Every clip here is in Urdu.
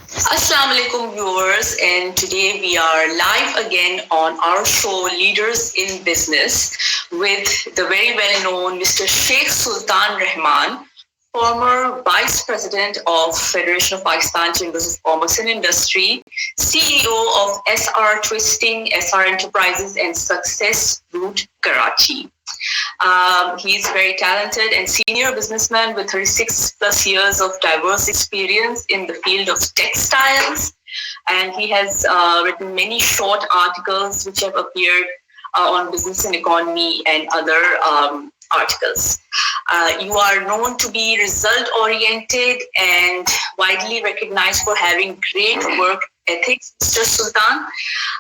Assalamu alaikum viewers, and today we are live again on our show Leaders in Business with the very well known Mr. Sheikh Sultan Rahman, former Vice President of Federation of Pakistan Chambers of Commerce and Industry, CEO of SR Twisting, SR Enterprises and Success Route Karachi. He is very talented and senior businessman with 36 plus years of diverse experience in the field of textiles. And he has written many short articles which have appeared on Business and Economy and other articles. You are known to be result oriented and widely recognized for having great work ethics, Mr. Sultan.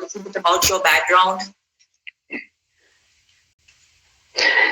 little bit about your background.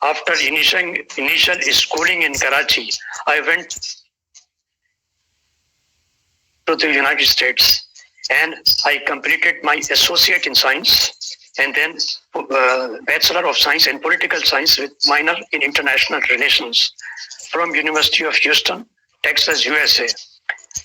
After initial schooling in Karachi, I went to the United States and I completed my associate in science and then Bachelor of Science in Political Science with minor in International Relations from University of Houston, Texas, USA.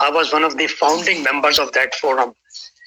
I was one of the founding members of that forum.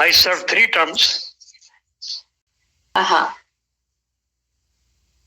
I served 3 terms.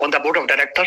on the board of director.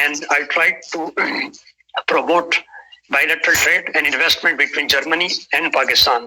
and I tried to promote bilateral trade and investment between Germany and Pakistan.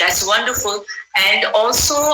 That's wonderful. And also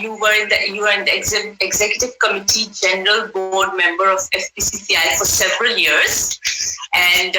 you were in the executive committee general board member of FPCCI for several years and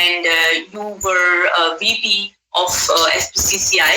and you were VP of FPCCI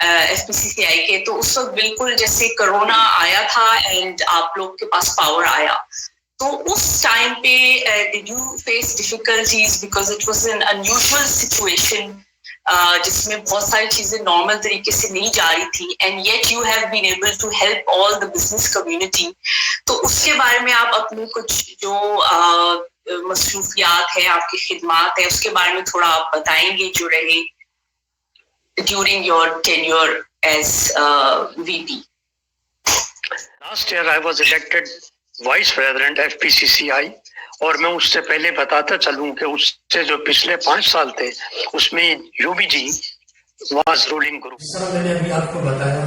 F P C C I کے. تو اس وقت بالکل جیسے کرونا آیا تھا اینڈ آپ لوگ کے پاس پاور آیا, تو اس ٹائم پہ did you face difficulties because it was an unusual situation جس میں بہت ساری چیزیں نارمل طریقے سے نہیں جا رہی تھی, and yet you have been able to help all the business community. تو اس کے بارے میں آپ اپنی کچھ جو مصروفیات ہے, آپ کی خدمات ہے, اس کے بارے میں تھوڑا آپ بتائیں گے جو رہے during your tenure as V P. Last year I was elected vice president F P C C I, اور میں اس سے پہلے بتاتا چلوں کہ اس سے جو پچھلے 5 سال تھے اس میں U B G was ruling group. اس طرح میں نے ابھی آپ کو بتایا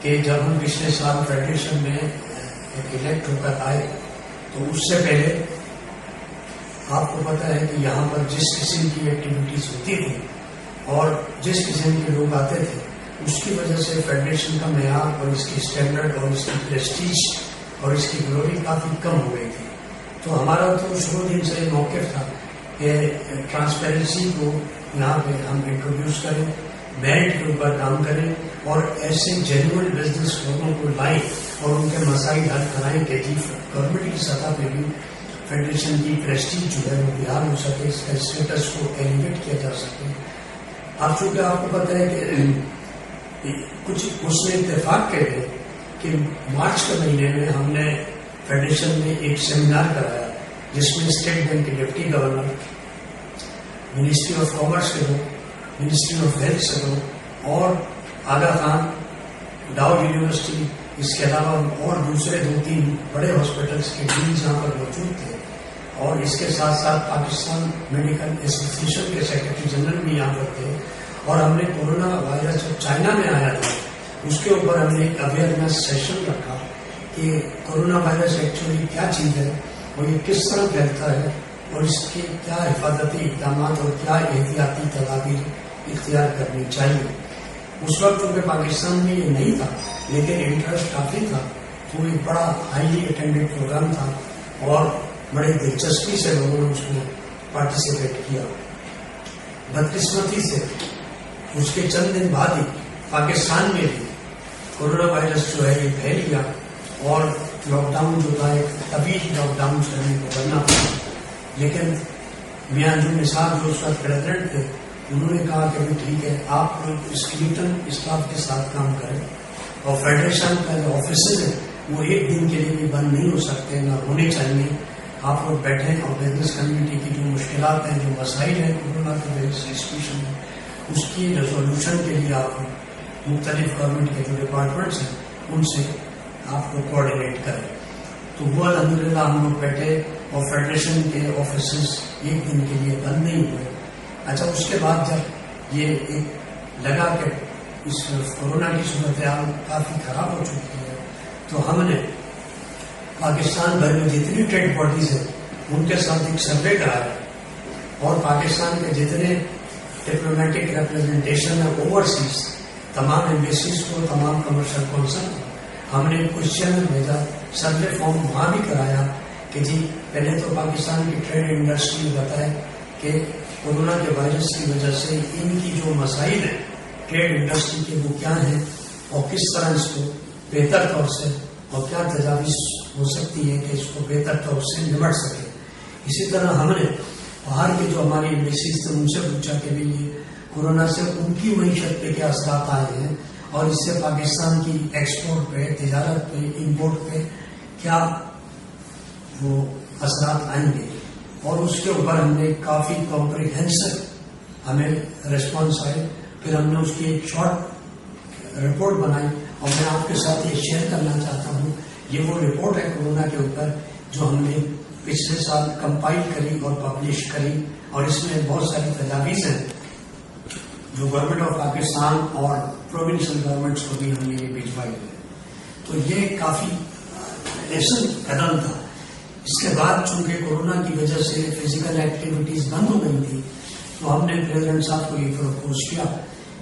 کہ جب ہم پچھلے سال فیڈریشن میں الیکٹ ہو کر آئے تو اس سے پہلے آپ کو پتا ہے کہ یہاں پر جس قسم کی ایکٹیویٹیز ہوتی تھی اور جس قسم کے لوگ آتے تھے, اس کی وجہ سے فیڈریشن کا معیار اور اس کی اسٹینڈرڈ اور اس کی پریسٹیج اور اس کی گلوری کافی کم ہو گئی تھی. تو ہمارا تو شروع دن سے موقف تھا کہ ٹرانسپیرنسی کو یہاں پہ ہم انٹروڈیوس کریں, میرٹ کے اوپر کام کریں اور ایسے جینوئن بزنس لوگوں کو لائیں اور ان کے مسائل حل کرائیں کہ جی گورنمنٹ کی سطح پہ بھی فیڈریشن کی پریسٹیج جو ہے وہ بحال ہو سکے, اس کا اسٹیٹس کو ایلیویٹ کیا جا سکے. اب چونکہ آپ کو پتہ ہے کہ کچھ اس نے اتفاق کے لیے کہ مارچ کے مہینے میں ہم نے فیڈریشن میں ایک سیمینار کرایا جس میں اسٹیٹ بینک کے deputy governor, ministry of commerce کے لوگ, منسٹری آف ہیلتھ سے لوگ اور آغا خان ڈاؤ یونیورسٹی, اس کے علاوہ اور دوسرے 2-3 بڑے ہاسپٹلس کے ڈینز یہاں پر موجود تھے, اور اس کے ساتھ ساتھ پاکستان میڈیکل ایسوسیشن کے سیکرٹری جنرل بھی یہاں پر تھے. اور ہم نے کورونا وائرس جب چائنا میں آیا تھا اس کے اوپر ہم نے ایک اویئرنیس سیشن رکھا کہ کورونا وائرس ایکچولی کیا چیز ہے اور یہ کس طرح پھیلتا ہے اور اس کے کیا حفاظتی اقدامات اور کیا احتیاطی تدابیر اختیار کرنی چاہیے. اس وقت چونکہ پاکستان میں یہ نہیں تھا لیکن انٹرسٹ کافی تھا, تو ایک بڑا ہائیلی اٹینڈیڈ پروگرام تھا اور بڑے دلچسپی سے لوگوں نے اس میں پارٹیسپیٹ کیا. بدقسمتی سے اس کے چند دن بعد ہی پاکستان میں بھی کورونا وائرس جو ہے یہ پھیل گیا اور لاک ڈاؤن جو تھا ایک طویل لاک ڈاؤن کرنے کو کرنا پڑا. لیکن میاں جو نثار جو اس وقت پریزیڈنٹ تھے انہوں نے کہا کہ ٹھیک ہے آپ لوگ اسکلیٹن اسٹاف کے ساتھ کام کریں اور فیڈریشن کا جو آفیسز ہیں وہ ایک دن کے لیے بھی بند نہیں ہو سکتے, نہ ہونے چاہیے. آپ لوگ بیٹھیں اور بزنس کمیونٹی کی جو مشکلات ہیں, جو مسائل ہیں کورونا کی وجہ سے سچویشن میں, اس کی ریزولوشن کے لیے آپ مختلف گورنمنٹ کے جو ڈپارٹمنٹس ہیں ان سے آپ کو کوآرڈینیٹ کریں. تو وہ الحمدللہ ہم لوگ بیٹھے اور فیڈریشن کے آفیسز ایک دن کے لیے بند نہیں ہوئے. اچھا اس کے بعد جب یہ ایک لگا کہ اس کورونا کی صورتحال کافی خراب ہو چکی ہے تو ہم نے پاکستان بھر میں جتنی ٹریڈ باڈیز ہیں ان کے ساتھ ایک سروے کرایا اور پاکستان کے جتنے ڈپلومیٹک ریپرزنٹیشن ہے اوورسیز تمام ایمبیسیز کو, تمام کمرشل کونسل کو ہم نے کوشچن بھیجا, سروے فارم وہاں بھی کرایا کہ جی پہلے تو پاکستان کی ٹریڈ انڈسٹری بتائے کہ کورونا کے وائرس کی وجہ سے ان کی جو مسائل ہیں ٹریڈ انڈسٹری کے وہ کیا ہیں اور کس طرح اس کو بہتر طور سے اور کیا تجاویز ہو سکتی ہے کہ اس کو بہتر طور سے نمٹ سکے. اسی طرح ہم نے باہر کے جو ہماری ایمبیسیز تھے ان سے پوچھا کہ بھی یہ کورونا سے ان کی معیشت پہ کیا اثرات آئے ہیں اور اس سے پاکستان کی ایکسپورٹ پہ, تجارت پہ, امپورٹ پہ کیا وہ اثرات آئیں گے. اور اس کے اوپر ہم نے کافی کمپریہنسو ہمیں ریسپانس آئے. پھر ہم نے اس کی ایک شارٹ رپورٹ بنائی اور میں آپ کے ساتھ یہ شیئر کرنا چاہتا ہوں. یہ وہ رپورٹ ہے کورونا کے اوپر جو ہم نے پچھلے سال کمپائل کری اور پبلش کری, اور اس میں بہت ساری تجاویز ہیں جو گورنمنٹ آف پاکستان اور پروونشل گورنمنٹس کو بھی ہم نے یہ بھجوائی ہے. تو یہ کافی اہم قدم تھا. اس کے بعد چونکہ کورونا کی وجہ سے فزیکل ایکٹیویٹیز بند ہو گئی تھی تو ہم نے پریزیڈنٹ صاحب کو یہ پروپوز کیا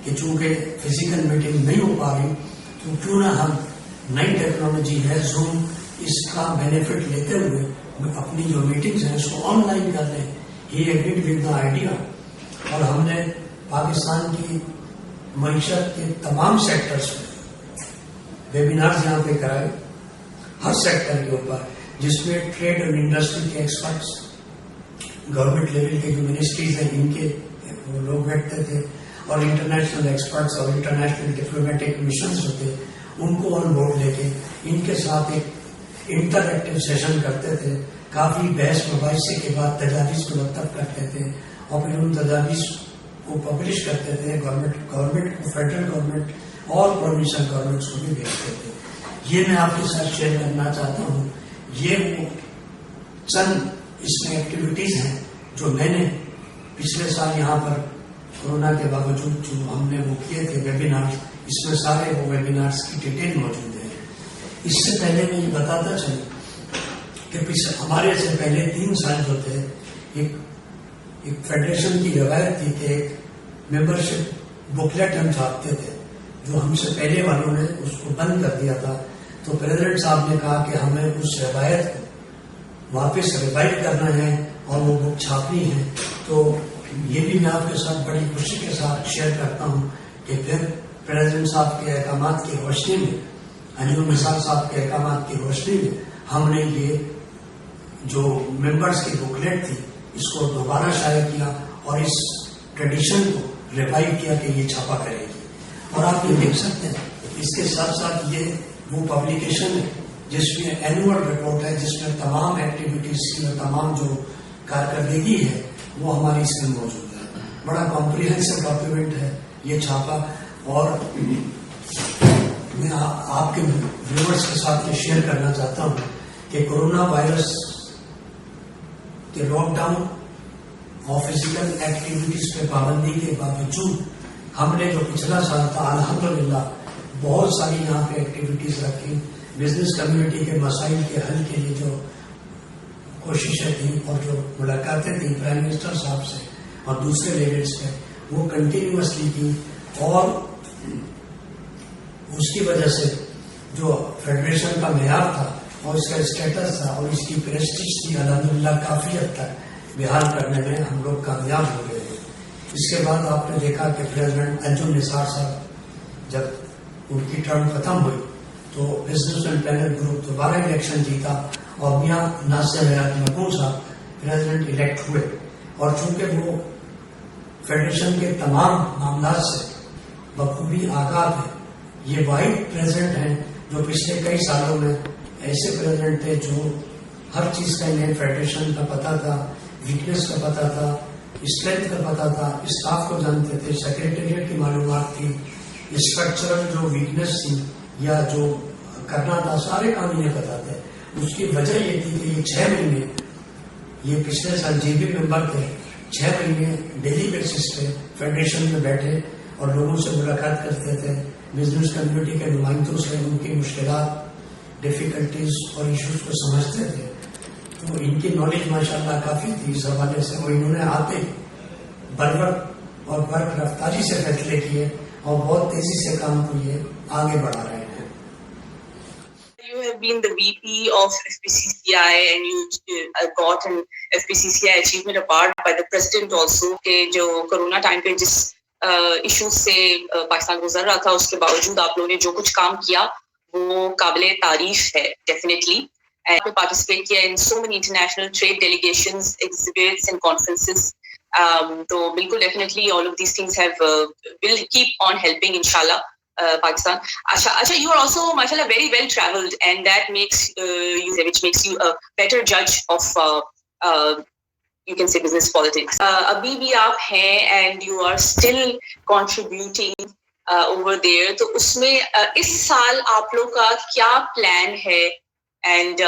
کہ چونکہ فزیکل میٹنگ نہیں ہو پا رہی تو کیوں نہ ہم نئی ٹیکنالوجی ہے زوم, اس کا بینیفٹ لیتے ہوئے اپنی جو میٹنگز ہیں اس کو آن لائن کر لیں. ہی ایگریڈ ود دا آئیڈیا اور ہم نے پاکستان کی معیشت کے تمام سیکٹرز میں ویبینارز یہاں پہ کرائے ہر سیکٹر کے اوپر، جس میں ٹریڈ اور انڈسٹری کے ایکسپرٹس، گورنمنٹ لیول کے جو منسٹریز ہیں ان کے وہ لوگ بیٹھتے تھے، اور انٹرنیشنل ایکسپرٹس اور انٹرنیشنل ڈپلومیٹک مشنز ہوتے ان کو آن بورڈ لے کے ان کے ساتھ ایک انٹریکٹیو سیشن کرتے تھے. کافی بحث مباحثے کے بعد تجاویز مرتب کرتے تھے اور پھر ان تجاویز کو پبلش کرتے تھے. گورنمنٹ کو، فیڈرل گورنمنٹ اور پروونشل گورنمنٹس کو بھی بھیجتے تھے. یہ میں آپ کے ساتھ شیئر کرنا چاہتا ہوں. یہ وہ چند اس میں ایکٹیویٹیز ہیں جو میں نے پچھلے سال یہاں پر کورونا کے باوجود جو ہم نے وہ کیے تھے ویبینار، اس میں سارے وہ ویبینارز کی ڈیٹیل موجود ہے. اس سے پہلے میں یہ بتاتا چلوں کہ ہمارے سے پہلے 3 سال جو تھے ایک فیڈریشن کی روایت تھی کہ ایک ممبرشپ بکلیٹ ہم چھاپتے تھے، جو ہم سے پہلے والوں نے اس کو بند کر دیا تھا. تو پریزیڈنٹ صاحب نے کہا کہ ہمیں اس روایت کو واپس ریوائو کرنا ہے اور وہ بک چھاپنی ہے. تو یہ بھی میں آپ کے ساتھ بڑی خوشی کے ساتھ شیئر کرتا ہوں کہ پھر پریزیڈنٹ صاحب کے احکامات کی روشنی میں، انجم نثار صاحب کے احکامات کی روشنی میں ہم نے یہ جو ممبرس کی بکلیٹ تھی اس کو دوبارہ شائع کیا اور اس ٹریڈیشن کو ریوائو کیا کہ یہ چھاپا کرے گی. اور آپ یہ دیکھ سکتے ہیں اس کے ساتھ ساتھ یہ وہ پبلیکیشن ہے جس میں اینوئل رپورٹ ہے، جس میں تمام ایکٹیویٹیز کی اور تمام جو کارکردگی ہے وہ ہماری اس میں موجود ہے. بڑا کمپریہنسو ڈاکیومنٹ ہے یہ چھاپا. اور میں آپ کے ویورز کے ساتھ یہ شیئر کرنا چاہتا ہوں کہ کورونا وائرس کے لاک ڈاؤن اور فزیکل ایکٹیویٹیز پہ پابندی کے باوجود ہم نے جو پچھلا سال تھا الحمدللہ بہت ساری یہاں پہ ایکٹیویٹیز رکھی. بزنس کمیونٹی کے مسائل کے حل کے لیے جو کوششیں تھیں اور جو ملاقاتیں تھیں پرائم منسٹر صاحب سے اور دوسرے لیڈرز سے، وہ کنٹینیوسلی کی. اور اس کی وجہ سے جو فیڈریشن کا معیار تھا اور اس کا اسٹیٹس تھا اور اس کی پریسٹیج تھی الحمدللہ کافی حد تک بحال کرنے میں ہم لوگ کامیاب ہو گئے ہیں. اس کے بعد آپ نے دیکھا کہ پریزیڈنٹ انجم نثار صاحب جب ان کی ٹرم ختم ہوئی تو بزنس اینڈ پینل گروپ دوبارہ الیکشن جیتا اور میاں ناصر حیات مقبول صاحب پریزیڈنٹ الیکٹ ہوئے. اور چونکہ وہ فیڈریشن کے تمام معاملات سے بخوبی آگاہ ہے، یہ واحد پریزیڈنٹ ہیں جو پچھلے کئی سالوں میں ایسے پریزیڈنٹ تھے جو ہر چیز کا انہیں فیڈریشن کا پتہ تھا، ویکنیس کا پتہ تھا، اسٹرینتھ کا پتہ تھا، اسٹاف کو جانتے تھے، سیکریٹریٹ کی معلومات تھی، اسٹرکچرل جو ویکنیس تھی یا جو کرنا تھا سارے کام انہیں پتہ تھے. اس کی وجہ یہ تھی کہ یہ 6 مہینے یہ پچھلے سال جی بی ممبر تھے، 6 مہینے ڈیلی بیسس پہ فیڈریشن میں بیٹھے اور لوگوں سے ملاقات کرتے تھے، بزنس کمیونٹی کے نمائندوں سے ان کی مشکلات، ڈیفیکلٹیز اور ایشوز کو سمجھتے تھے. تو ان کی نالج ماشاءاللہ کافی تھی. اس حوالے سے وہ انہوں نے آتے بروقت اور برق رفتاری سے فیصلے کیے اور بہت تیزی سے کام کو یہ آگے بڑھا رہے ہیں. You have been the VP of FPCCI and you got an FPCCI Achievement Award by the President also. کہ جو کورونا ٹائم پہ جس ایشوز سے پاکستان گزر رہا تھا اس کے باوجود آپ لوگوں نے جو کچھ کام کیا وہ قابل تعریف ہے ڈیفینیٹلی. آپ نے پارٹیسپیٹ کیا in so many international trade delegations, exhibits and conferences. تو بالکل definitely all of these things will keep on helping انشاءاللہ Pakistan. Acha, you are also, mashallah, very well traveled, and that makes which makes you a better judge of, you can say, business politics. Abhi bhi aap hain, and you are still contributing over there. To usme is saal aap log ka kya plan hai, and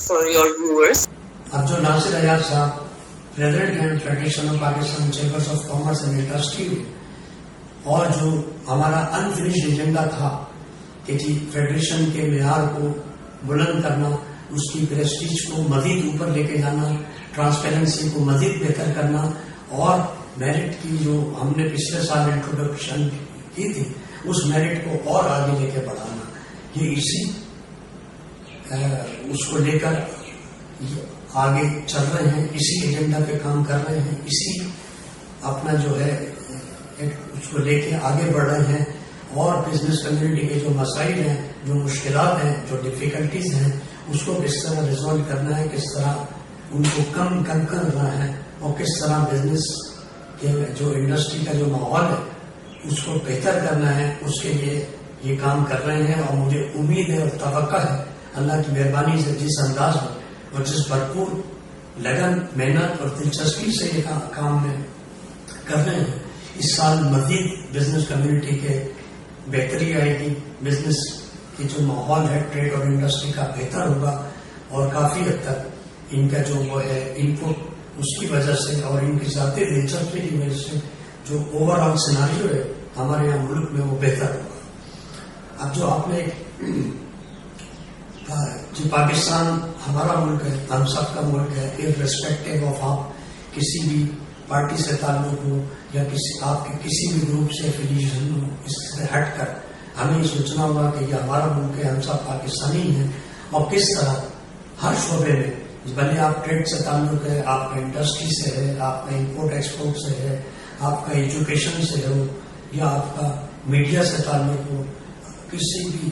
for your viewers. ab jo Nasir Ayaz sahab president ہیں federation of Pakistan chambers of commerce and industry میں، اور جو ہمارا انفنشڈ ایجنڈا تھا کہ جی فیڈریشن کے معیار کو بلند کرنا، اس کی پریسٹیج کو مزید اوپر لے کے جانا، ٹرانسپیرنسی کو مزید بہتر کرنا، اور میرٹ کی جو ہم نے پچھلے سال انٹروڈکشن کی تھی اس میرٹ کو اور آگے لے کے بڑھانا، یہ اسی اس کو لے کر آگے چل رہے ہیں، اسی ایجنڈا پہ کام کر رہے ہیں، اسی اپنا جو ہے اس کو لے کے آگے بڑھ رہے ہیں اور بزنس کمیونٹی کے جو مسائل ہیں، جو مشکلات ہیں، جو ڈیفیکلٹیز ہیں، اس کو کس طرح ریزالو کرنا ہے، کس طرح ان کو کم کرنا ہے، اور کس طرح بزنس کے جو انڈسٹری کا جو ماحول ہے اس کو بہتر کرنا ہے، اس کے لیے یہ کام کر رہے ہیں. اور مجھے امید ہے اور توقع ہے اللہ کی مہربانی سے جس انداز میں اور جس بھرپور لگن، محنت اور دلچسپی سے یہ کام میں کر رہے ہیں، اس سال مزید بزنس کمیونٹی کے بہتری آئے گی، بزنس کی جو ماحول ہے ٹریڈ اور انڈسٹری کا بہتر ہوگا، اور کافی حد تک ان کا جو وہ ہے ان پٹ اس کی وجہ سے اور ان کی ذاتی دلچسپی کی وجہ سے جو اوور آل سیناریو ہے ہمارے یہاں ملک میں وہ بہتر ہوگا. اب جو آپ نے جی پاکستان ہمارا ملک ہے، ہم سب کا ملک ہے، ارسپیکٹو آف آپ کسی بھی پارٹی سے تعلق ہو یا آپ کے کسی بھی گروپ سے افیلیشن ہو، اس سے ہٹ کر ہمیں سوچنا ہوگا کہ یہ ہمارا ملک ہے، ہم سب پاکستانی ہیں، اور کس طرح ہر شعبے میں، بھلے آپ ٹریڈ سے تعلق ہے، آپ کا انڈسٹری سے ہے، آپ کا امپورٹ ایکسپورٹ سے ہے، آپ کا ایجوکیشن سے ہو یا آپ کا میڈیا سے تعلق ہو، کسی بھی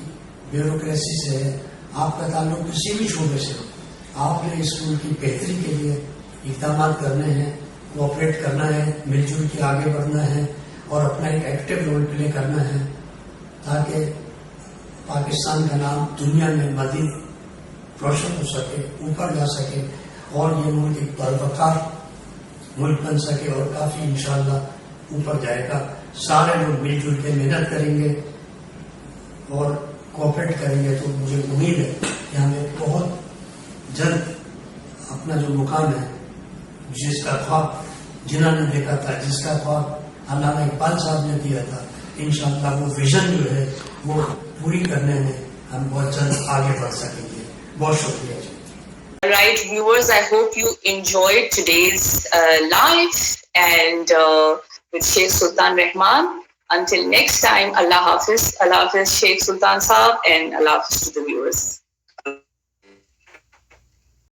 بیوروکریسی سے ہے، آپ کا تعلق کسی بھی شعبے سے ہو، آپ نے اس ملک کی بہتری کے لیے اقدامات کرنے ہیں، کوآپریٹ کرنا ہے، مل جل کے آگے بڑھنا ہے اور اپنا ایک ایکٹیو رول پلے کرنا ہے تاکہ پاکستان کا نام دنیا میں مزید روشن ہو سکے، اوپر جا سکے اور یہ ملک ایک پروقار ملک بن سکے اور کافی انشاءاللہ اوپر جائے گا. سارے لوگ مل جل کے محنت کریں گے اور کوآپریٹ کریں گے تو مجھے امید ہے کہ ہمیں بہت جلد اپنا جو مقام ہے، جس کا خواب جنہوں نے دیکھا تھا، جس کا خواب علامہ اقبال صاحب نے دیا تھا، انشاءاللہ وہ ویژن جو ہے وہ پوری کرنے میں ہم بہت جلد آگے بڑھ سکیں گے. بہت شکریہ جی. Right, viewers, I hope you enjoyed today's live and with Sheikh Sultan Rahman. Until next time, Allah Hafiz, Sheikh Sultan Saab, and Allah Hafiz to the viewers.